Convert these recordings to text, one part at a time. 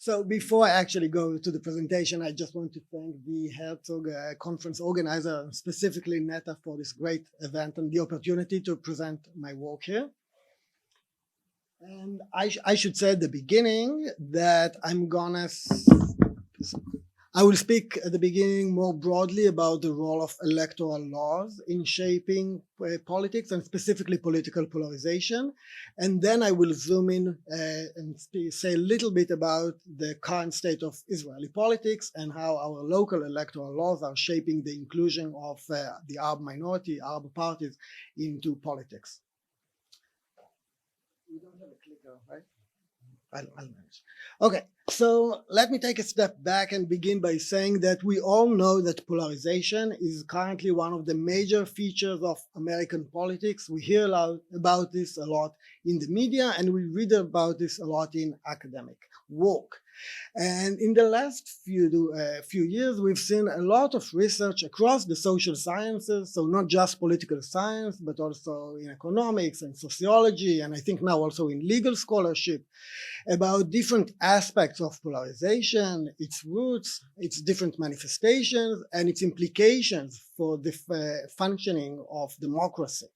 So before I actually go to the presentation, I just want to thank the Herzog conference organizer, specifically Neta, for this great event and the opportunity to present my work here. And I should say at the beginning that I will speak at the beginning more broadly about the role of electoral laws in shaping politics and specifically political polarization. And then I will zoom in and say a little bit about the current state of Israeli politics and how our local electoral laws are shaping the inclusion of the Arab minority, Arab parties into politics. We don't have a clicker, right? I'll manage. Okay, so let me take a step back and begin by saying that we all know that polarization is currently one of the major features of American politics. We hear about this a lot in the media, and we read about this a lot in academic work. And in the last few years, we've seen a lot of research across the social sciences, so not just political science, but also in economics and sociology, and I think now also in legal scholarship, about different aspects of polarization, its roots, its different manifestations, and its implications for the functioning of democracy.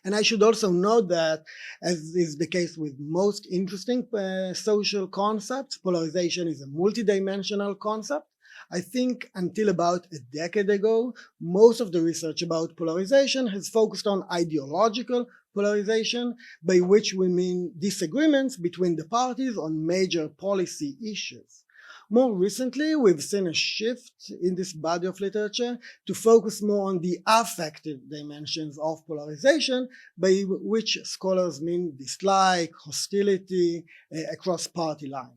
And I should also note that, as is the case with most interesting social concepts, polarization is a multidimensional concept. I think until about a decade ago, most of the research about polarization has focused on ideological polarization, by which we mean disagreements between the parties on major policy issues. More recently, we've seen a shift in this body of literature to focus more on the affective dimensions of polarization, by which scholars mean dislike, hostility across party lines.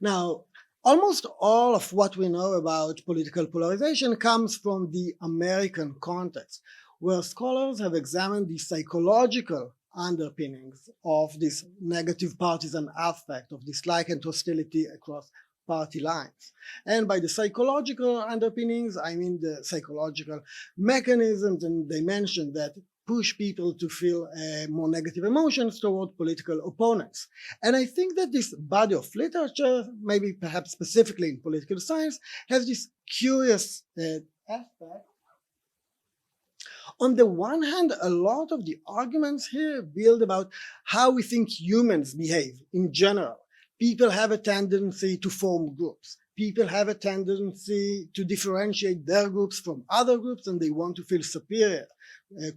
Now, almost all of what we know about political polarization comes from the American context, where scholars have examined the psychological underpinnings of this negative partisan affect of dislike and hostility across party lines. And by the psychological underpinnings, I mean the psychological mechanisms and dimensions that push people to feel more negative emotions toward political opponents. And I think that this body of literature, maybe perhaps specifically in political science, has this curious aspect. On the one hand, a lot of the arguments here build about how we think humans behave in general. People have a tendency to form groups. People have a tendency to differentiate their groups from other groups, and they want to feel superior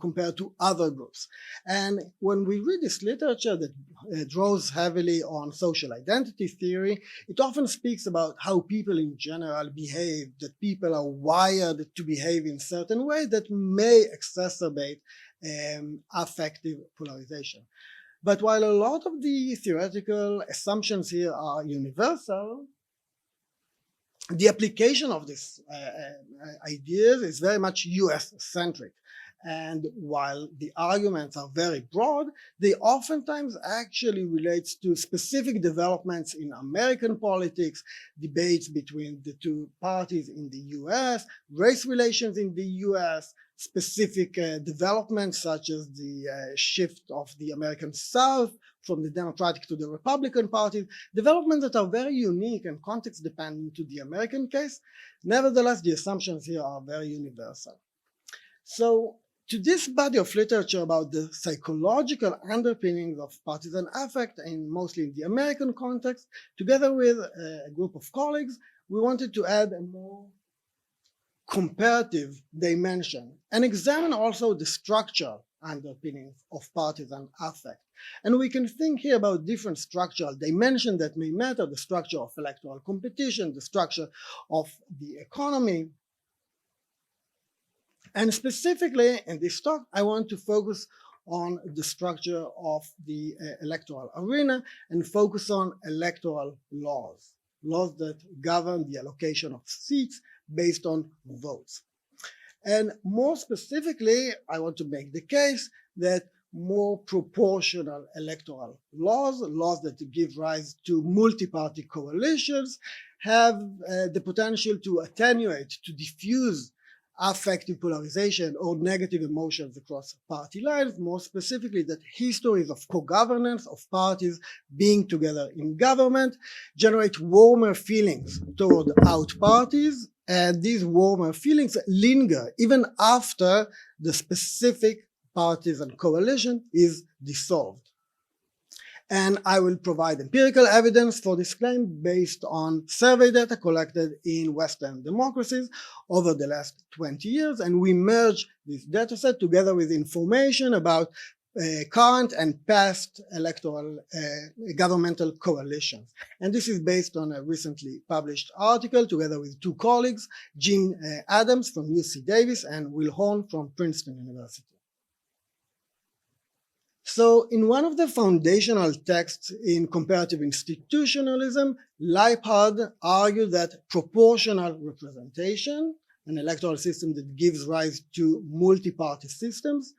compared to other groups. And when we read this literature that draws heavily on social identity theory, it often speaks about how people in general behave, that people are wired to behave in certain ways that may exacerbate affective polarization. But while a lot of the theoretical assumptions here are universal, the application of these ideas is very much US-centric. And while the arguments are very broad, they oftentimes actually relate to specific developments in American politics, debates between the two parties in the US, race relations in the US, specific developments such as the shift of the American South from the Democratic to the Republican Party, developments that are very unique and context dependent to the American case. Nevertheless, the assumptions here are very universal. So to this body of literature about the psychological underpinnings of partisan affect, and mostly in the American context, together with a group of colleagues, we wanted to add a more comparative dimension and examine also the structural underpinnings of partisan affect. And we can think here about different structural dimensions that may matter: the structure of electoral competition, the structure of the economy. And specifically in this talk, I want to focus on the structure of the electoral arena and focus on electoral laws, laws that govern the allocation of seats based on votes. And more specifically, I want to make the case that more proportional electoral laws, laws that give rise to multi-party coalitions, have the potential to attenuate, to diffuse affective polarization or negative emotions across party lines, more specifically that histories of co-governance of parties being together in government generate warmer feelings toward out parties, and these warmer feelings linger even after the specific partisan coalition is dissolved. And I will provide empirical evidence for this claim based on survey data collected in Western democracies over the last 20 years. And we merge this data set together with information about current and past electoral governmental coalitions. And this is based on a recently published article together with two colleagues, Jim Adams from UC Davis and Will Horn from Princeton University. So in one of the foundational texts in comparative institutionalism, Leiphard argued that proportional representation, an electoral system that gives rise to multi-party systems,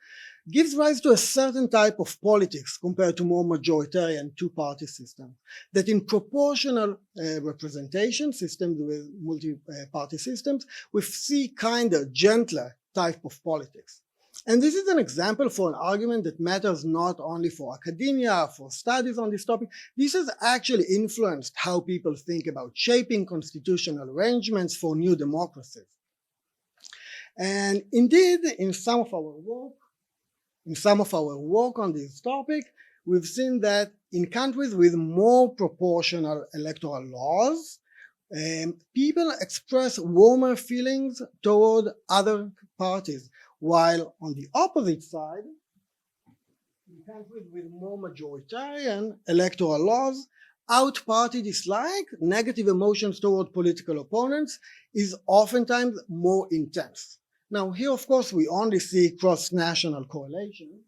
gives rise to a certain type of politics compared to more majoritarian two-party systems. That in proportional representation, systems with multi-party systems, we see kinder, gentler type of politics. And this is an example for an argument that matters not only for academia, for studies on this topic. This has actually influenced how people think about shaping constitutional arrangements for new democracies. And indeed, in some of our work on this topic, we've seen that in countries with more proportional electoral laws, people express warmer feelings toward other parties, while on the opposite side, in countries with more majoritarian electoral laws, out-party dislike, negative emotions toward political opponents is oftentimes more intense. Now here, of course, we only see cross-national correlation,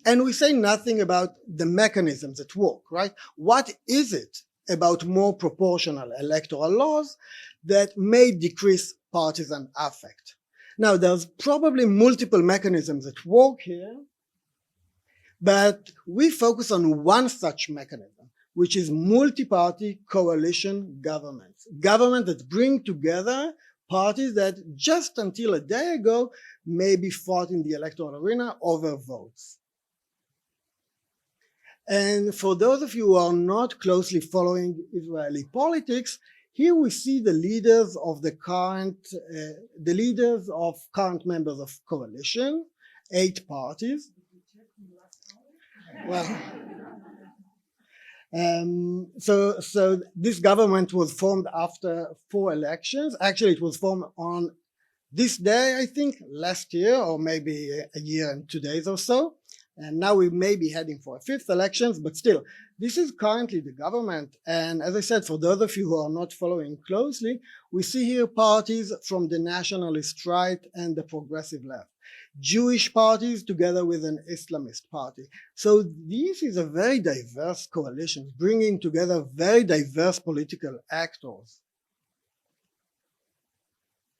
and we say nothing about the mechanisms at work, right? What is it about more proportional electoral laws that may decrease partisan affect? Now, there's probably multiple mechanisms at work here, but we focus on one such mechanism, which is multi-party coalition governments. Governments that bring together parties that just until a day ago maybe fought in the electoral arena over votes. And for those of you who are not closely following Israeli politics, here we see the leaders of current members of coalition, 8 parties. Well, so this government was formed after 4 elections. Actually, it was formed on this day, I think, last year, or maybe a year and 2 days or so. And now we may be heading for a 5th elections, but still, this is currently the government. And as I said, for those of you who are not following closely, we see here parties from the nationalist right and the progressive left, Jewish parties together with an Islamist party. So this is a very diverse coalition, bringing together very diverse political actors.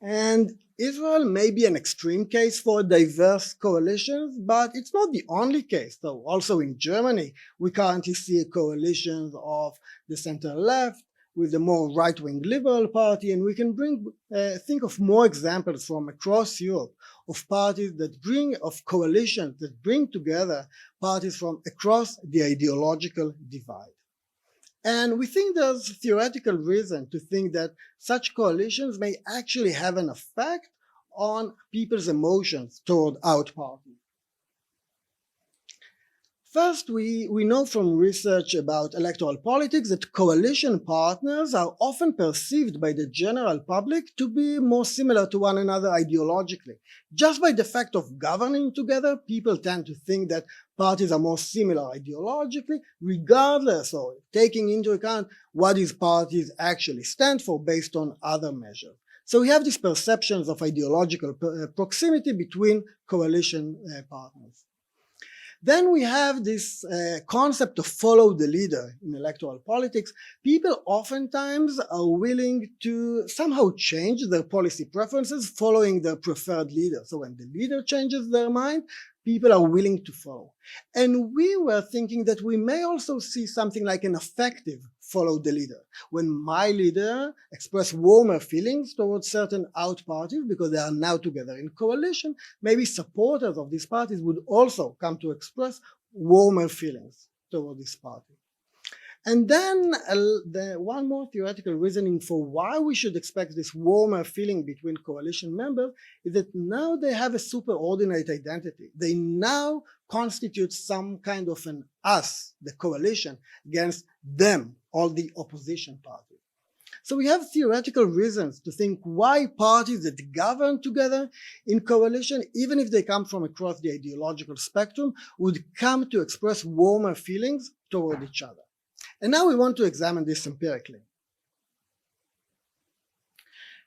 And Israel may be an extreme case for diverse coalitions, but it's not the only case. So also in Germany, we currently see a coalition of the center left with the more right-wing liberal party, and we can think of more examples from across Europe of coalitions that bring together parties from across the ideological divide. And we think there's theoretical reason to think that such coalitions may actually have an effect on people's emotions toward out parties. First, we know from research about electoral politics that coalition partners are often perceived by the general public to be more similar to one another ideologically. Just by the fact of governing together, people tend to think that parties are more similar ideologically, regardless of taking into account what these parties actually stand for based on other measures. So we have these perceptions of ideological proximity between coalition partners. Then we have this concept of follow the leader in electoral politics. People oftentimes are willing to somehow change their policy preferences following their preferred leader. So when the leader changes their mind, people are willing to follow. And we were thinking that we may also see something like an affective follow the leader. When my leader express warmer feelings towards certain out parties because they are now together in coalition, maybe supporters of these parties would also come to express warmer feelings toward this party. And then one more theoretical reasoning for why we should expect this warmer feeling between coalition members is that now they have a superordinate identity. They now constitute some kind of an us, the coalition, against them, all the opposition parties. So we have theoretical reasons to think why parties that govern together in coalition, even if they come from across the ideological spectrum, would come to express warmer feelings toward each other. And now we want to examine this empirically.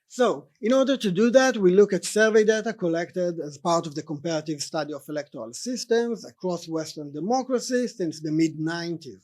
So in order to do that, we look at survey data collected as part of the comparative study of electoral systems across Western democracies since the mid-90s.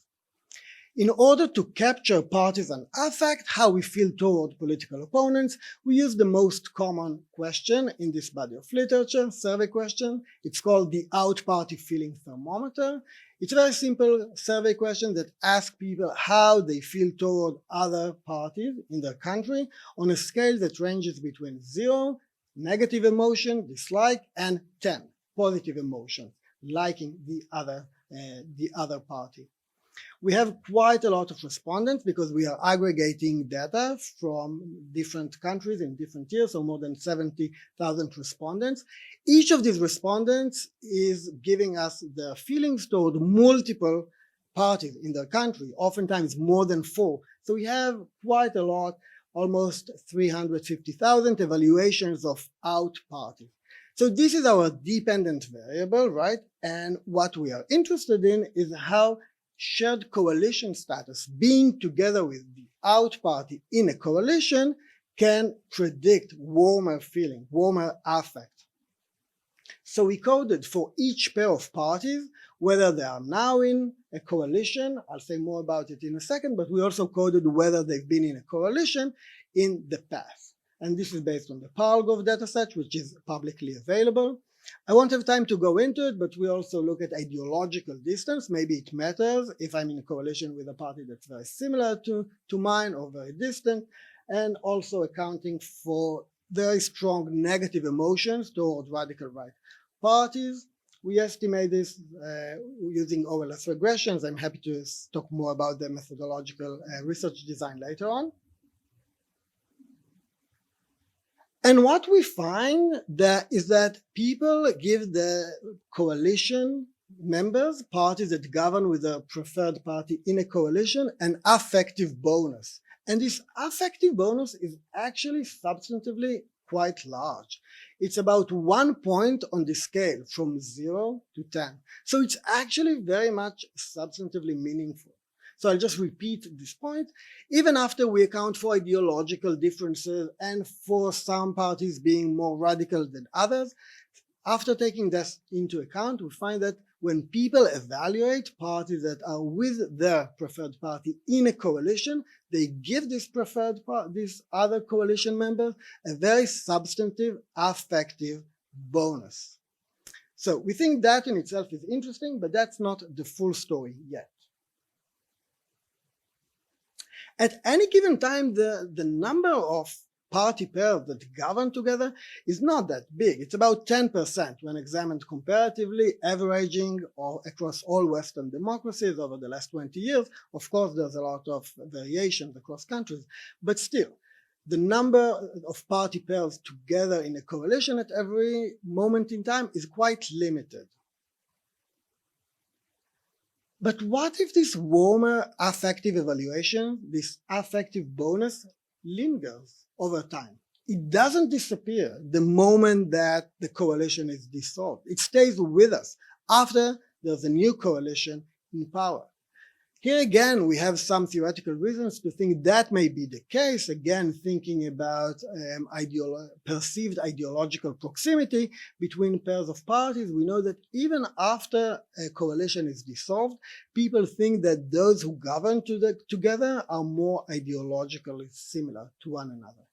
In order to capture partisan affect, how we feel toward political opponents, we use the most common question in this body of literature, survey question. It's called the out-party feeling thermometer. It's a very simple survey question that asks people how they feel toward other parties in their country on a scale that ranges between 0, negative emotion, dislike, and 10, positive emotion, liking the other party. We have quite a lot of respondents because we are aggregating data from different countries in different years, so more than 70,000 respondents. Each of these respondents is giving us their feelings toward multiple parties in their country, oftentimes more than 4. So we have quite a lot, almost 350,000 evaluations of out parties. So this is our dependent variable, right? And what we are interested in is how shared coalition status, being together with the out party in a coalition, can predict warmer feeling, warmer affect. So we coded for each pair of parties, whether they are now in a coalition, I'll say more about it in a second, but we also coded whether they've been in a coalition in the past. And this is based on the PowerGov dataset, which is publicly available. I won't have time to go into it, but we also look at ideological distance. Maybe it matters if I'm in a coalition with a party that's very similar to mine or very distant, and also accounting for very strong negative emotions toward radical right parties. We estimate this using OLS regressions. I'm happy to talk more about the methodological research design later on. And what we find is that people give the coalition members, parties that govern with a preferred party in a coalition, an affective bonus. And this affective bonus is actually substantively quite large. It's about 1 point on the scale from 0 to 10. So it's actually very much substantively meaningful. So I'll just repeat this point. Even after we account for ideological differences and for some parties being more radical than others, after taking this into account, we find that when people evaluate parties that are with their preferred party in a coalition, they give this other coalition members a very substantive affective bonus. So we think that in itself is interesting, but that's not the full story yet. At any given time, the number of party pairs that govern together is not that big. It's about 10% when examined comparatively, averaging across all Western democracies over the last 20 years. Of course, there's a lot of variations across countries, but still, the number of party pairs together in a coalition at every moment in time is quite limited. But what if this warmer affective evaluation, this affective bonus, lingers over time? It doesn't disappear the moment that the coalition is dissolved. It stays with us after there's a new coalition in power. Here again, we have some theoretical reasons to think that may be the case. Again, thinking about perceived ideological proximity between pairs of parties, we know that even after a coalition is dissolved, people think that those who govern together are more ideologically similar to one another.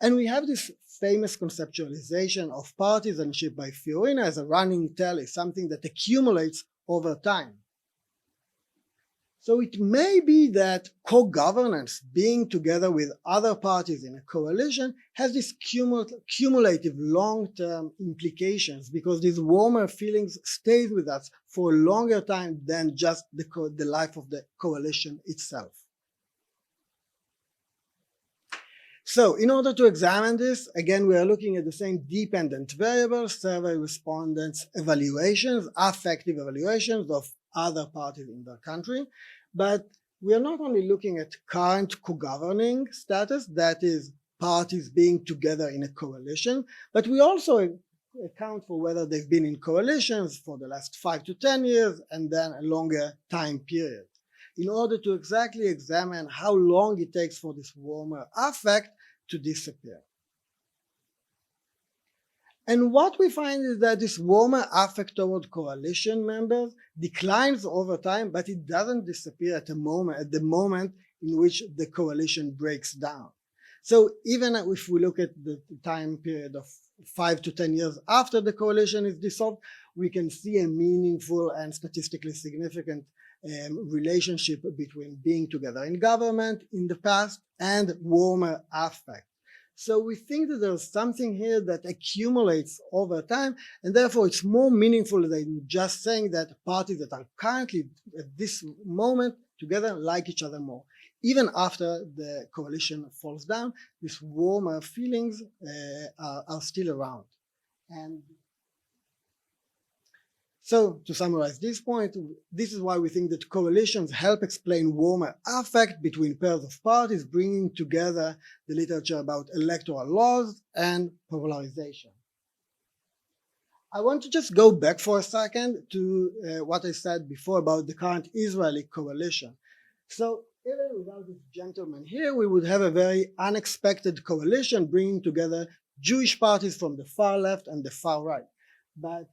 And we have this famous conceptualization of partisanship by Fiorina as a running tally, something that accumulates over time. So it may be that co-governance, being together with other parties in a coalition, has these cumulative long-term implications because these warmer feelings stay with us for a longer time than just the life of the coalition itself. So in order to examine this, again, we are looking at the same dependent variables, survey respondents' evaluations, affective evaluations of other parties in their country. But we are not only looking at current co-governing status, that is parties being together in a coalition, but we also account for whether they've been in coalitions for the last 5 to 10 years and then a longer time period, in order to exactly examine how long it takes for this warmer affect to disappear. And what we find is that this warmer affect toward coalition members declines over time, but it doesn't disappear at the moment in which the coalition breaks down. So even if we look at the time period of 5 to 10 years after the coalition is dissolved, we can see a meaningful and statistically significant relationship between being together in government in the past and warmer affect. So we think that there's something here that accumulates over time, and therefore it's more meaningful than just saying that parties that are currently at this moment together like each other more. Even after the coalition falls down, these warmer feelings are still around. And so to summarize this point, this is why we think that coalitions help explain warmer affect between pairs of parties, bringing together the literature about electoral laws and polarization. I want to just go back for a second to what I said before about the current Israeli coalition. So even without this gentleman here, we would have a very unexpected coalition bringing together Jewish parties from the far left and the far right. But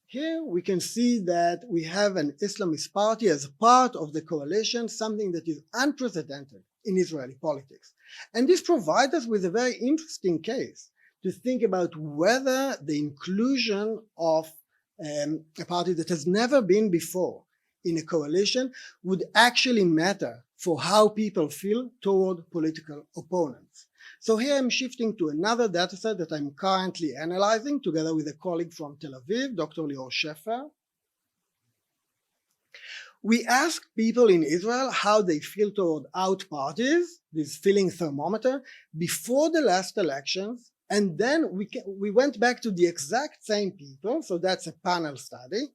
here we can see that we have an Islamist party as part of the coalition, something that is unprecedented in Israeli politics. And this provides us with a very interesting case to think about whether the inclusion of a party that has never been before in a coalition would actually matter for how people feel toward political opponents. So here I'm shifting to another dataset that I'm currently analyzing together with a colleague from Tel Aviv, Dr. Lior Sheffer. We asked people in Israel how they feel toward out parties, this feeling thermometer, before the last elections, and then we went back to the exact same people, so that's a panel study,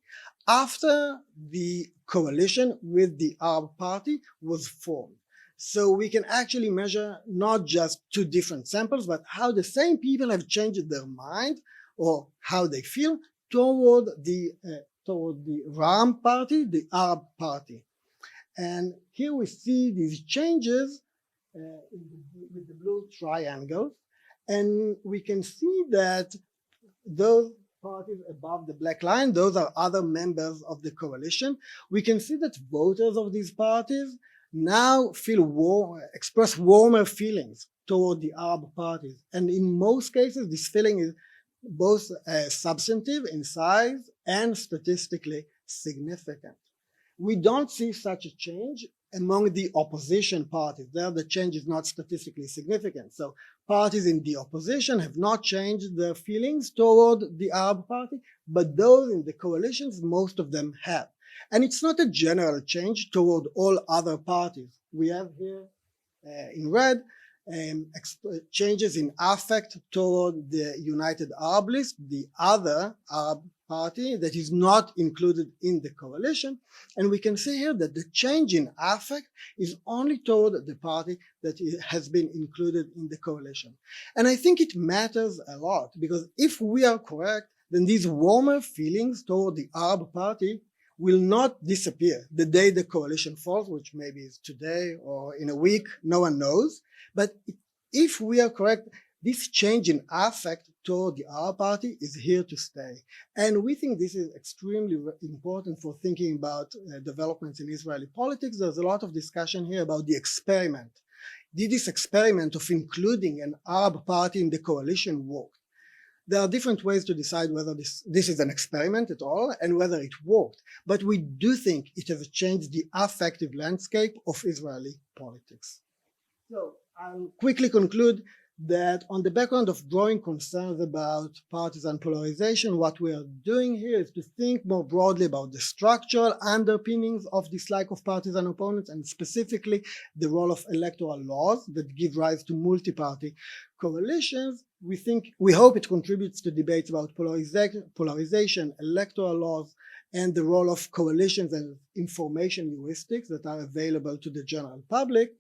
after the coalition with the Arab Party was formed. So we can actually measure not just two different samples, but how the same people have changed their mind or how they feel toward the Ram party, the Arab party. And here we see these changes with the blue triangle. And we can see that those parties above the black line, those are other members of the coalition. We can see that voters of these parties now express warmer feelings toward the Arab parties. And in most cases, this feeling is both substantive in size and statistically significant. We don't see such a change among the opposition parties. There the change is not statistically significant. So parties in the opposition have not changed their feelings toward the Arab party, but those in the coalitions, most of them have. And it's not a general change toward all other parties. We have here in red changes in affect toward the United Arab List, the other Arab party that is not included in the coalition. And we can see here that the change in affect is only toward the party that has been included in the coalition. And I think it matters a lot, because if we are correct, then these warmer feelings toward the Arab party will not disappear the day the coalition falls, which maybe is today or in a week, no one knows. But if we are correct, this change in affect toward the Arab party is here to stay. And we think this is extremely important for thinking about developments in Israeli politics. There's a lot of discussion here about the experiment Did this experiment of including an Arab party in the coalition work? There are different ways to decide whether this is an experiment at all and whether it worked, but we do think it has changed the affective landscape of Israeli politics. So I'll quickly conclude that on the background of growing concerns about partisan polarization, what we are doing here is to think more broadly about the structural underpinnings of dislike of partisan opponents, and specifically the role of electoral laws that give rise to multi-party coalitions. We hope it contributes to debates about polarization, electoral laws, and the role of coalitions and information heuristics that are available to the general public.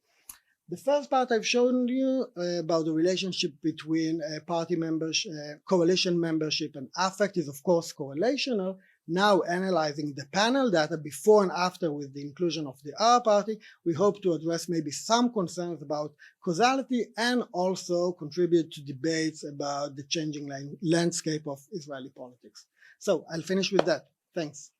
The first part I've shown you about the relationship between party membership, coalition membership and affect is of course correlational. Now analyzing the panel data before and after with the inclusion of the R party, we hope to address maybe some concerns about causality and also contribute to debates about the changing landscape of Israeli politics. So I'll finish with that. Thanks.